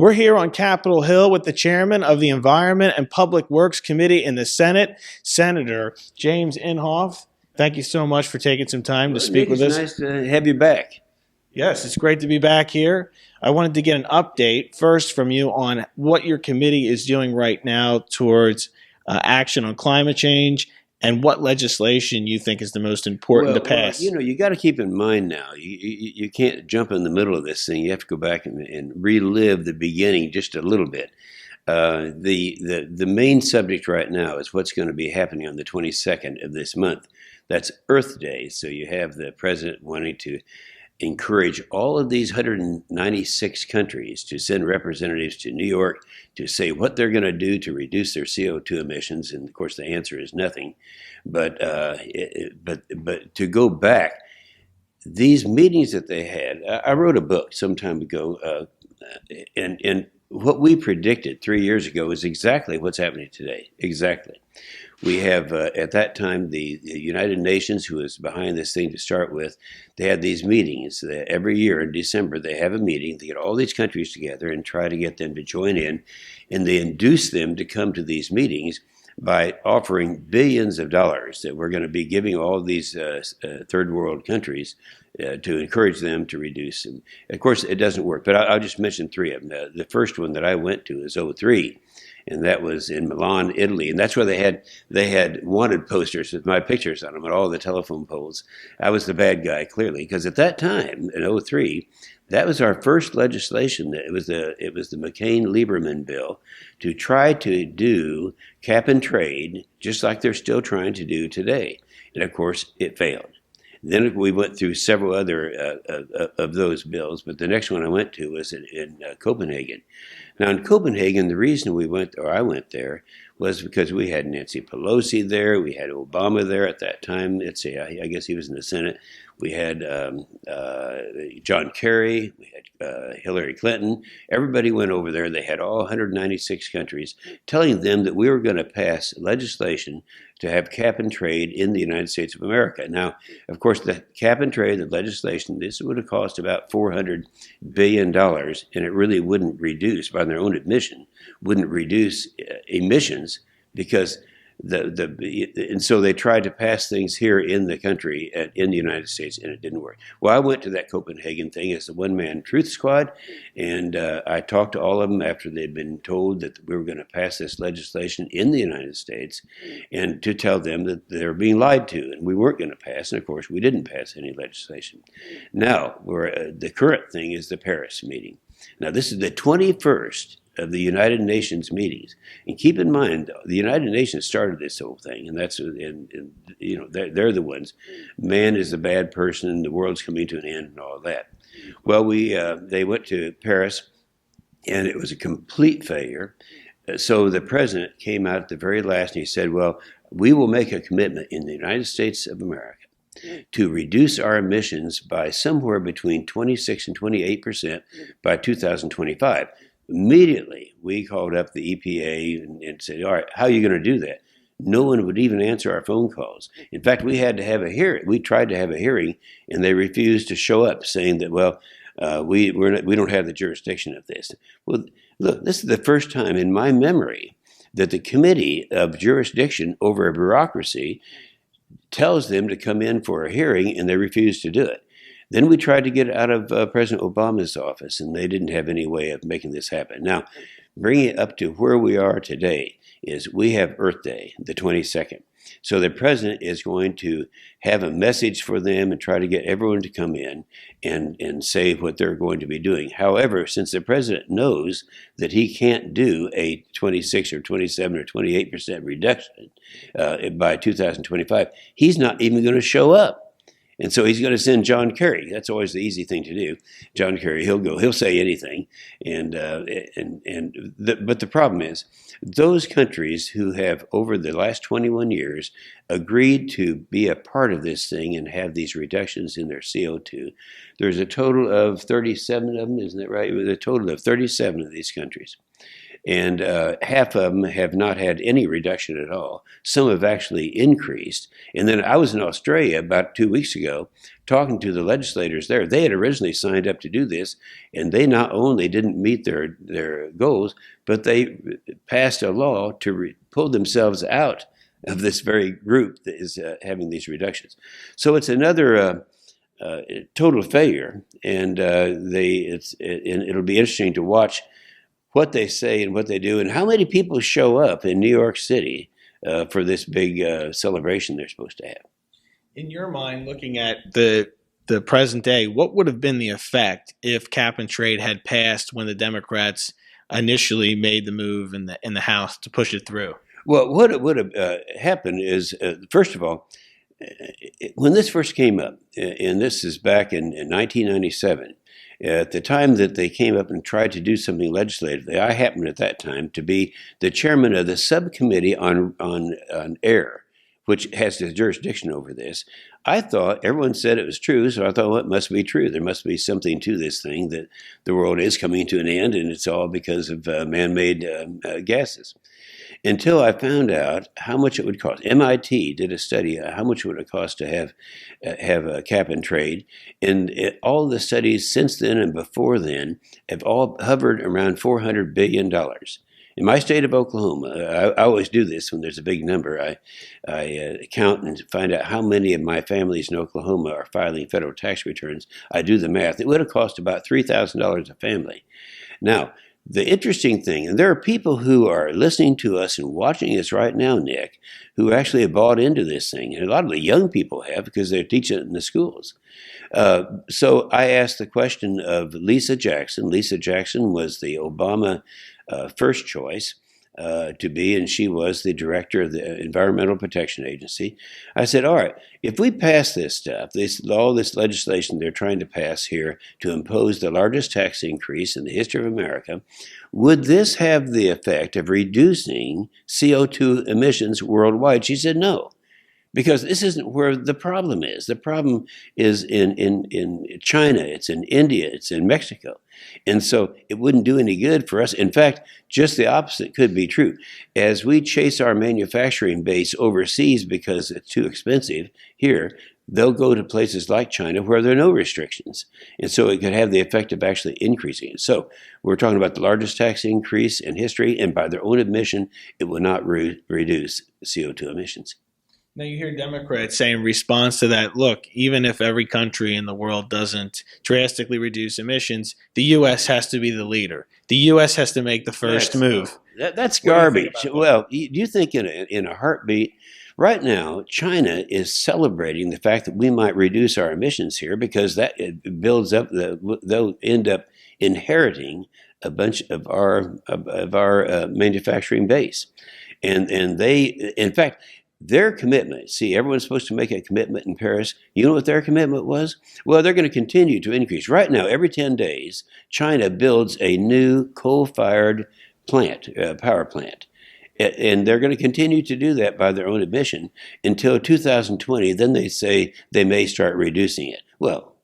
We're here on Capitol Hill with the chairman of the Environment and Public Works Committee in the Senate, Senator James Inhofe. Thank you so much for taking some time to speak with us. It's nice to have you back. Yes, it's great to be back here. I wanted to get an update first from you on what your committee is doing right now towards action on climate change and what legislation you think is the most important to pass. Well, you got to keep in mind now, you can't jump in the middle of this thing. You have to go back and relive the beginning just a little bit. The main subject right now is what's going to be happening on the 22nd of this month. That's Earth Day. So you have the president wanting to encourage all of these 196 countries to send representatives to New York to say what they're going to do to reduce their CO2 emissions. And of course, the answer is nothing. But to go back, these meetings that they had, I wrote a book some time ago, and what we predicted 3 years ago is exactly what's happening today. Exactly. We have, at that time, the United Nations, who was behind this thing to start with, they had these meetings. Every year in December, they have a meeting. They get all these countries together and try to get them to join in. And they induce them to come to these meetings by offering billions of dollars that we're going to be giving all these third world countries to encourage them to reduce. And of course, it doesn't work. But I'll just mention three of them. The first one that I went to is '03. And that was in Milan, Italy. And that's where they had wanted posters with my pictures on them at all the telephone poles. I was the bad guy, clearly, because at that time, in '03, that was our first legislation. It was the McCain-Lieberman bill to try to do cap and trade, just like they're still trying to do today. And of course, it failed. Then we went through several other of those bills, but the next one I went to was in Copenhagen. Now, in Copenhagen, the reason I went there, was because we had Nancy Pelosi there, we had Obama there at that time. I guess he was in the Senate. We had John Kerry, we had Hillary Clinton. Everybody went over there. They had all 196 countries telling them that we were going to pass legislation to have cap and trade in the United States of America. Now, of course, the cap and trade, the legislation, this would have cost about $400 billion, and it really wouldn't reduce, by their own admission, wouldn't reduce emissions because and so they tried to pass things here in the country, in the United States, and it didn't work. Well, I went to that Copenhagen thing as the one-man truth squad, and I talked to all of them after they'd been told that we were going to pass this legislation in the United States, and to tell them that they were being lied to, and we weren't going to pass, and of course, we didn't pass any legislation. Now, the current thing is the Paris meeting. Now, this is the 21st of the United Nations meetings, and keep in mind the United Nations started this whole thing, and they're the ones. Man is the bad person, the world's coming to an end, and all that. Well, they went to Paris, and it was a complete failure. So the president came out at the very last, and he said, "Well, we will make a commitment in the United States of America to reduce our emissions by somewhere between 26 and 28% by 2025. Immediately, we called up the EPA and said, "All right, how are you going to do that?" No one would even answer our phone calls. In fact, we had to have a hearing. We tried to have a hearing, and they refused to show up, saying that, we don't have the jurisdiction of this. Well, look, this is the first time in my memory that the Committee of Jurisdiction over a bureaucracy tells them to come in for a hearing, and they refuse to do it. Then we tried to get it out of President Obama's office, and they didn't have any way of making this happen. Now, bringing it up to where we are today is we have Earth Day, the 22nd. So the president is going to have a message for them and try to get everyone to come in and say what they're going to be doing. However, since the president knows that he can't do a 26 or 27 or 28% reduction by 2025, he's not even going to show up. And so he's going to send John Kerry. That's always the easy thing to do. John Kerry, he'll say anything. But the problem is, those countries who have, over the last 21 years, agreed to be a part of this thing and have these reductions in their CO2, there's a total of 37 of them, isn't that right? A total of 37 of these countries. And half of them have not had any reduction at all. Some have actually increased. And then I was in Australia about 2 weeks ago talking to the legislators there. They had originally signed up to do this, and they not only didn't meet their goals, but they passed a law to pull themselves out of this very group that is having these reductions. So it's another total failure, and it'll be interesting to watch what they say and what they do, and how many people show up in New York City for this big celebration they're supposed to have. In your mind, looking at the present day, what would have been the effect if cap and trade had passed when the Democrats initially made the move in the House to push it through? Well, what would have happened is, first of all, when this first came up, and this is back in 1997, at the time that they came up and tried to do something legislatively, I happened at that time to be the chairman of the subcommittee on air, which has the jurisdiction over this. I thought everyone said it was true, so I thought, well, it must be true. There must be something to this thing, that the world is coming to an end, and it's all because of man-made gases. Until I found out how much it would cost. MIT did a study how much would it cost to have a cap and trade, and all the studies since then and before then have all hovered around $400 billion. In my state of Oklahoma, I always do this when there's a big number. I count and find out how many of my families in Oklahoma are filing federal tax returns. I do the math. It would have cost about $3,000 a family. Now, the interesting thing, and there are people who are listening to us and watching us right now, Nick, who actually have bought into this thing. And a lot of the young people have, because they're teaching it in the schools. So I asked the question of Lisa Jackson. Lisa Jackson was the Obama first choice to be, and she was the director of the Environmental Protection Agency. I said, all right, if we pass this stuff, all this legislation they're trying to pass here to impose the largest tax increase in the history of America, would this have the effect of reducing CO2 emissions worldwide? She said no. Because this isn't where the problem is. The problem is in China, it's in India, it's in Mexico. And so it wouldn't do any good for us. In fact, just the opposite could be true. As we chase our manufacturing base overseas because it's too expensive here, they'll go to places like China where there are no restrictions. And so it could have the effect of actually increasing it. So we're talking about the largest tax increase in history, and by their own admission, it will not reduce CO2 emissions. Now you hear Democrats say in response to that, look, even if every country in the world doesn't drastically reduce emissions, the U.S. has to be the leader. The U.S. has to make the first move. That's garbage. Well, do you think in a heartbeat, right now, China is celebrating the fact that we might reduce our emissions here, because that it builds up, they'll end up inheriting a bunch of our manufacturing base. And they, in fact, their commitment, see, everyone's supposed to make a commitment in Paris. You know what their commitment was? Well, they're going to continue to increase. Right now, every 10 days, China builds a new coal-fired plant, power plant. And they're going to continue to do that by their own admission until 2020. Then they say they may start reducing it. Well,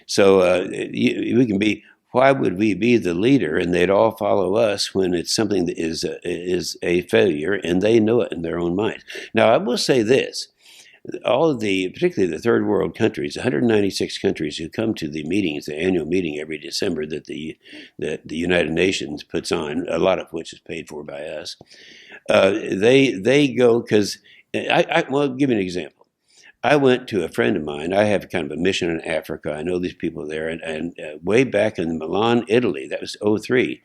so we can be... Why would we be the leader and they'd all follow us when it's something that is a failure, and they know it in their own minds? Now, I will say this. All of particularly the third world countries, 196 countries who come to the meetings, the annual meeting every December that the United Nations puts on, a lot of which is paid for by us, they go because, I'll give you an example. I went to a friend of mine. I have kind of a mission in Africa. I know these people there. And way back in Milan, Italy, that was 2003,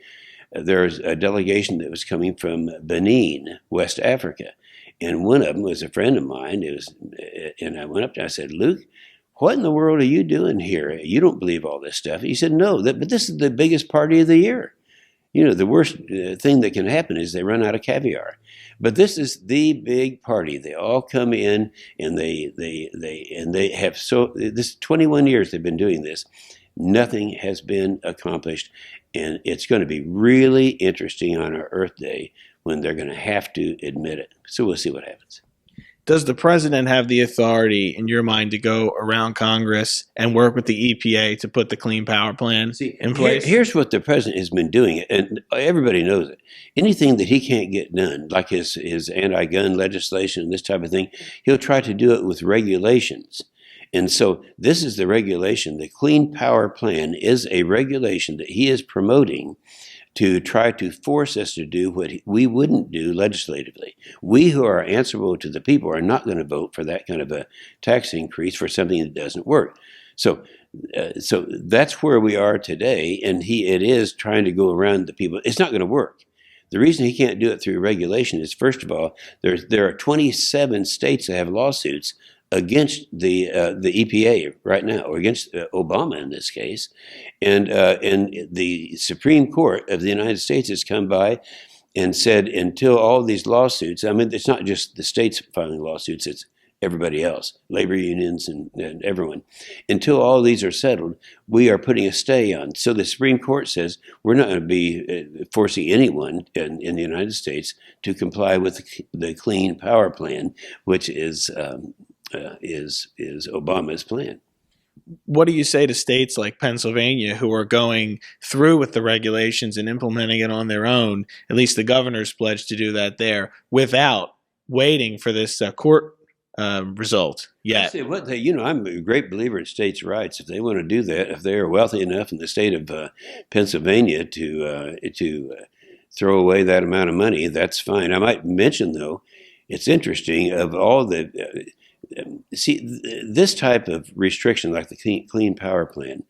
there was a delegation that was coming from Benin, West Africa. And one of them was a friend of mine. And I went up to him, I said, Luke, what in the world are you doing here? You don't believe all this stuff. He said, no, but this is the biggest party of the year. The worst thing that can happen is they run out of caviar. But this is the big party. They all come in, and they have this 21 years they've been doing this. Nothing has been accomplished, and it's going to be really interesting on our Earth Day when they're going to have to admit it. So we'll see what happens. Does the president have the authority, in your mind, to go around Congress and work with the EPA to put the Clean Power Plan See, in place? here's what the president has been doing, and everybody knows it. Anything that he can't get done, like his anti-gun legislation, this type of thing, he'll try to do it with regulations. And so this is the regulation. The Clean Power Plan is a regulation that he is promoting to try to force us to do what we wouldn't do legislatively. We who are answerable to the people are not going to vote for that kind of a tax increase for something that doesn't work. So that's where we are today, and it is trying to go around the people. It's not going to work. The reason he can't do it through regulation is, first of all, there are 27 states that have lawsuits against the EPA right now, or against Obama in this case, and the Supreme Court of the United States has come by and said until all these lawsuits, I mean, it's not just the states filing lawsuits, it's everybody else, labor unions and everyone. Until all these are settled, we are putting a stay on. So the Supreme Court says we're not going to be forcing anyone in the United States to comply with the Clean Power Plan, which is Obama's plan. What do you say to states like Pennsylvania who are going through with the regulations and implementing it on their own? At least the governor's pledged to do that there without waiting for this court result yet. I'm a great believer in states' rights. If they want to do that, if they are wealthy enough in the state of Pennsylvania to throw away that amount of money, that's fine. I might mention, though, it's interesting, of all the this type of restriction, like the Clean Power Plan,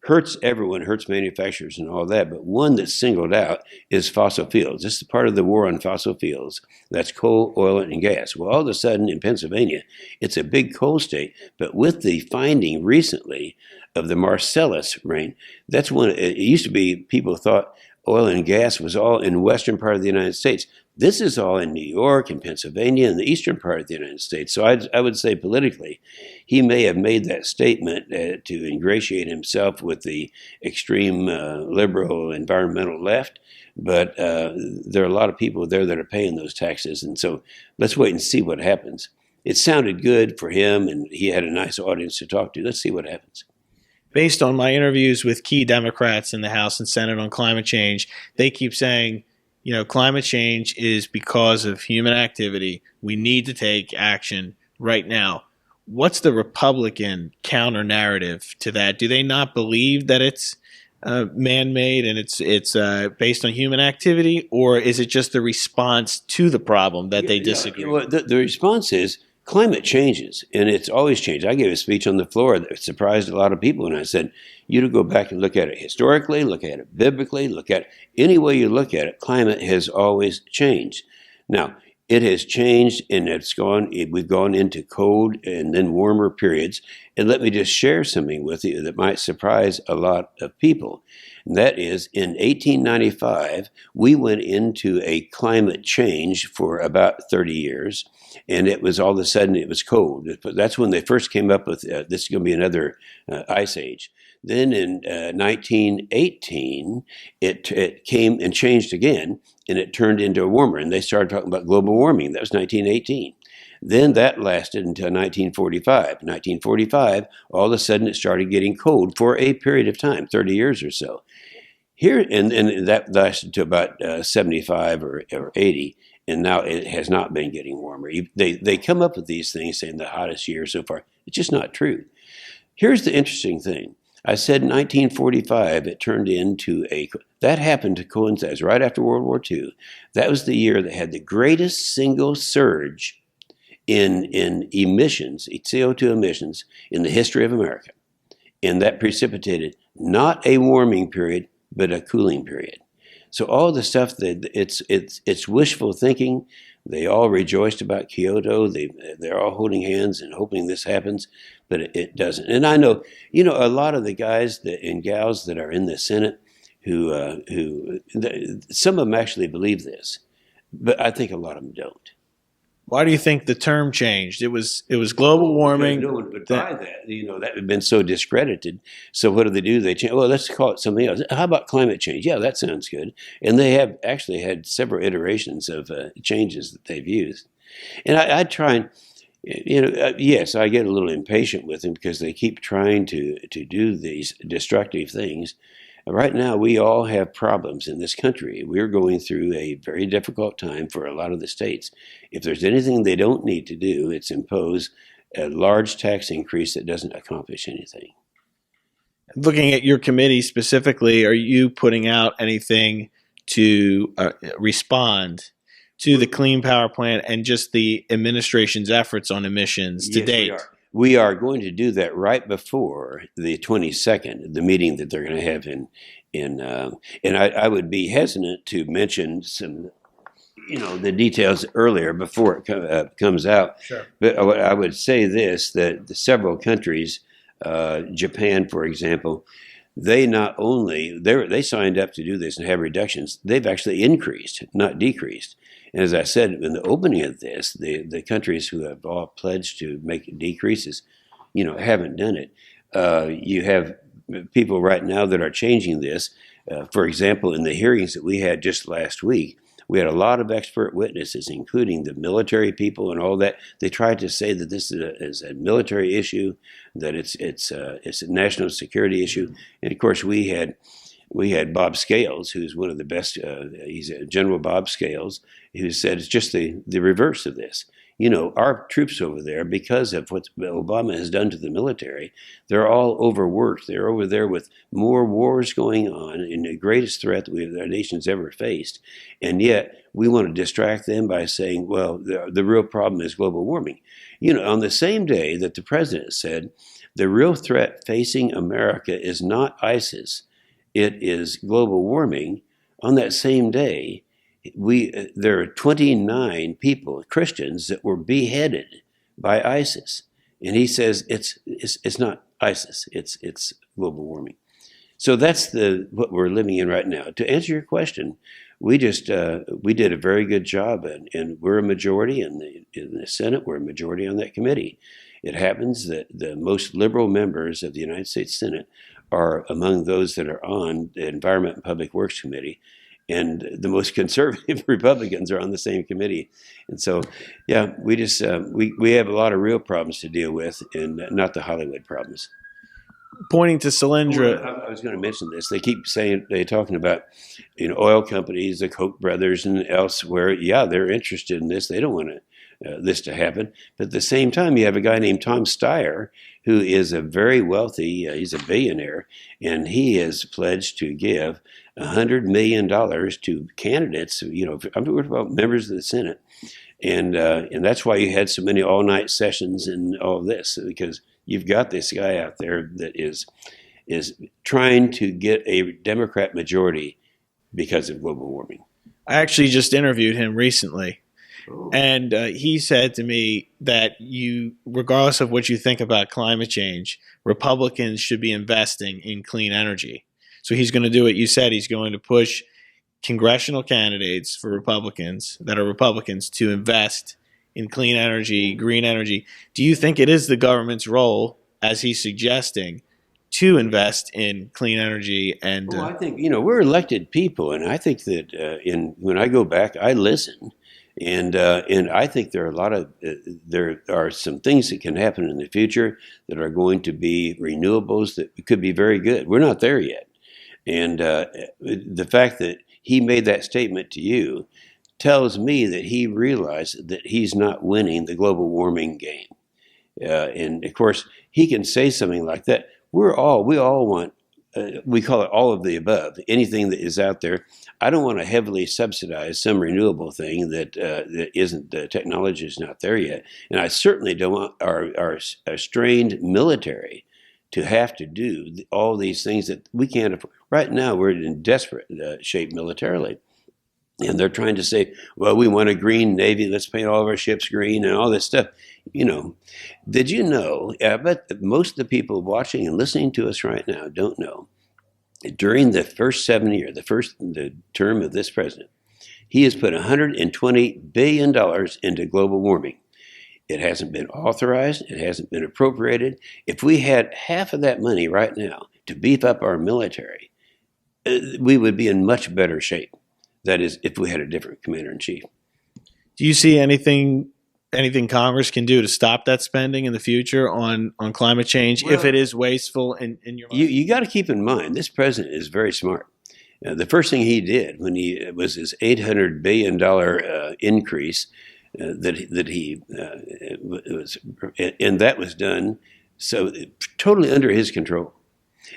hurts everyone, hurts manufacturers and all that. But one that's singled out is fossil fuels. This is part of the war on fossil fuels. That's coal, oil, and gas. Well, all of a sudden in Pennsylvania, it's a big coal state. But with the finding recently of the Marcellus rain, that's one. It used to be people thought oil and gas was all in the western part of the United States. This is all in New York and Pennsylvania and the eastern part of the United States. So I would say politically, he may have made that statement to ingratiate himself with the extreme liberal environmental left. But there are a lot of people there that are paying those taxes. And so let's wait and see what happens. It sounded good for him, and he had a nice audience to talk to. Let's see what happens. Based on my interviews with key Democrats in the House and Senate on climate change, they keep saying, climate change is because of human activity. We need to take action right now. What's the Republican counter narrative to that? Do they not believe that it's man-made and it's based on human activity, or is it just the response to the problem that they disagree? Well, the response is climate changes, and it's always changed. I gave a speech on the floor that surprised a lot of people, and I said, you to go back and look at it historically, look at it biblically, look at it any way you look at it, climate has always changed. Now, it has changed, and we've gone into cold and then warmer periods. And let me just share something with you that might surprise a lot of people. And that is, in 1895, we went into a climate change for about 30 years. And it was all of a sudden it was cold. That's when they first came up with this is going to be another ice age. Then in 1918, it came and changed again, and it turned into warmer. And they started talking about global warming. That was 1918. Then that lasted until 1945. 1945, all of a sudden it started getting cold for a period of time, 30 years or so. Here, and that lasted to about 75 or 80. And now it has not been getting warmer. They come up with these things saying the hottest year so far. It's just not true. Here's the interesting thing. I said in 1945 it turned into that happened to coincide right after World War II. That was the year that had the greatest single surge in emissions, CO2 emissions, in the history of America. And that precipitated not a warming period, but a cooling period. So all the stuff that it's wishful thinking. They all rejoiced about Kyoto. They're all holding hands and hoping this happens, but it doesn't. And I know, a lot of the guys and gals that are in the Senate who some of them actually believe this, but I think a lot of them don't. Why do you think the term changed? It was global warming. No one would buy that. That had been so discredited. So what do? They change. Well, let's call it something else. How about climate change? Yeah, that sounds good. And they have actually had several iterations of changes that they've used. And I try and Yes, I get a little impatient with them because they keep trying to do these destructive things. Right now, we all have problems in this country. We're going through a very difficult time for a lot of the states. If there's anything they don't need to do, it's impose a large tax increase that doesn't accomplish anything. Looking at your committee specifically, are you putting out anything to respond to the Clean Power Plan and just the administration's efforts on emissions to Yes, date? We are going to do that right before the 22nd, the meeting that they're going to have and I would be hesitant to mention some, the details earlier before it comes out. Sure. But I would say this, that the several countries, Japan, for example, they not only they signed up to do this and have reductions, they've actually increased, not decreased. And as I said in the opening of this, the countries who have all pledged to make decreases, haven't done it. You have people right now that are changing this. For example, in the hearings that we had just last week, we had a lot of expert witnesses, including the military people and all that. They tried to say that this is a military issue, that it's a national security issue. And of course, we had Bob Scales, who's one of the best. He's General Bob Scales, who said it's just the reverse of this. Our troops over there, because of what Obama has done to the military, they're all overworked. They're over there with more wars going on and the greatest threat that our nation's ever faced. And yet we want to distract them by saying, well, the real problem is global warming. On the same day that the president said the real threat facing America is not ISIS, it is global warming, on that same day, there are 29 people, Christians, that were beheaded by ISIS, and he says it's not ISIS, it's global warming. So that's what we're living in right now. To answer your question, we did a very good job, and we're a majority in the Senate. We're a majority on that committee. It happens that the most liberal members of the United States Senate are among those that are on the Environment and Public Works Committee, and the most conservative Republicans are on the same committee. And so, yeah, we just we have a lot of real problems to deal with, and not the Hollywood problems. Pointing to Solyndra. I was going to mention this. They keep saying, they're talking about, oil companies, the Koch brothers and elsewhere. Yeah, they're interested in this. They don't want this to happen. But at the same time, you have a guy named Tom Steyer, who is a very wealthy, he's a billionaire, and he has pledged to give $100 million to candidates, I'm talking about members of the Senate. And that's why you had so many all-night sessions and all of this, because you've got this guy out there that is trying to get a Democrat majority because of global warming. I actually just interviewed him recently. And he said to me that regardless of what you think about climate change, Republicans should be investing in clean energy. So he's going to do what you said. He's going to push congressional candidates for Republicans that are Republicans to invest in clean energy, green energy. Do you think it is the government's role, as he's suggesting, to invest in clean energy? And I think we're elected people, and I think that when I go back, I listen. And I think there are some things that can happen in the future that are going to be renewables that could be very good. We're not there yet. And the fact that he made that statement to you tells me that he realized that he's not winning the global warming game. And of course, he can say something like that. We all want, we call it all of the above, anything that is out there. I don't want to heavily subsidize some renewable thing that isn't, the technology is not there yet. And I certainly don't want our strained military to have to do all these things that we can't afford. Right now, we're in desperate shape militarily. And they're trying to say, well, we want a green Navy, let's paint all of our ships green and all this stuff. Did you know, I bet most of the people watching and listening to us right now don't know, during the first 7 years, the term of this president, he has put $120 billion into global warming. It hasn't been authorized. It hasn't been appropriated. If we had half of that money right now to beef up our military, we would be in much better shape. That is, if we had a different commander-in-chief. Do you see anything anything Congress can do to stop that spending in the future on climate change if it is wasteful in your mind? You got to keep in mind this president is very smart. The first thing he did when he was his $800 billion increase that he was, and that was done so totally under his control.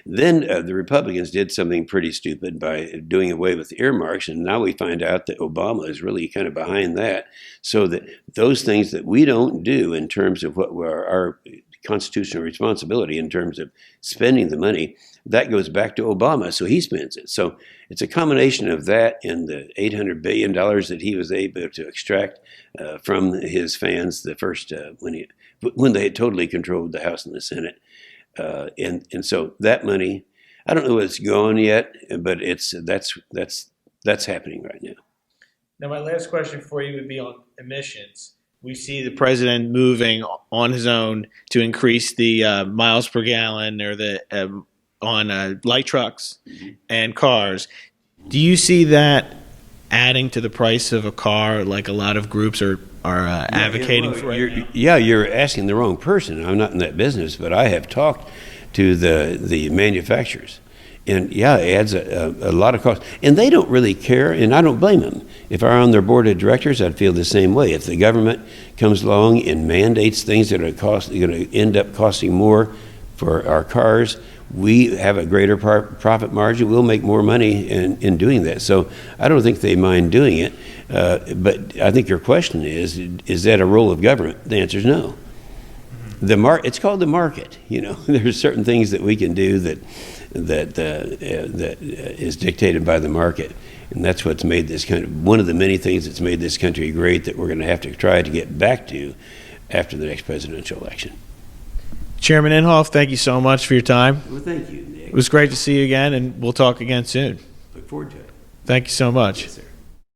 Then the Republicans did something pretty stupid by doing away with earmarks, and now we find out that Obama is really kind of behind that, so that those things that we don't do in terms of what were our constitutional responsibility in terms of spending the money, that goes back to Obama, so he spends it. So it's a combination of that and the $800 billion that he was able to extract from his fans the first when they had totally controlled the House and the Senate. And so that money, I don't know if it's gone yet, but that's happening right now. Now, my last question for you would be on emissions. We see the president moving on his own to increase the miles per gallon or the on light trucks and cars. Do you see that adding to the price of a car, like a lot of groups are advocating for right now? Yeah, you're asking the wrong person. I'm not in that business, but I have talked to the manufacturers. And yeah, it adds a lot of cost. And they don't really care, and I don't blame them. If I were on their board of directors, I'd feel the same way. If the government comes along and mandates things that are going to end up costing more for our cars, we have a greater profit margin. We'll make more money in doing that. So I don't think they mind doing it. But I think your question is that a role of government? The answer is no. It's called the market. There's certain things that we can do that is dictated by the market, and that's what's made this one of the many things that's made this country great that we're going to have to try to get back to after the next presidential election. Chairman Inhofe, thank you so much for your time. Well, thank you, Nick. It was great to see you again, and we'll talk again soon. Look forward to it. Thank you so much. Yes, sir.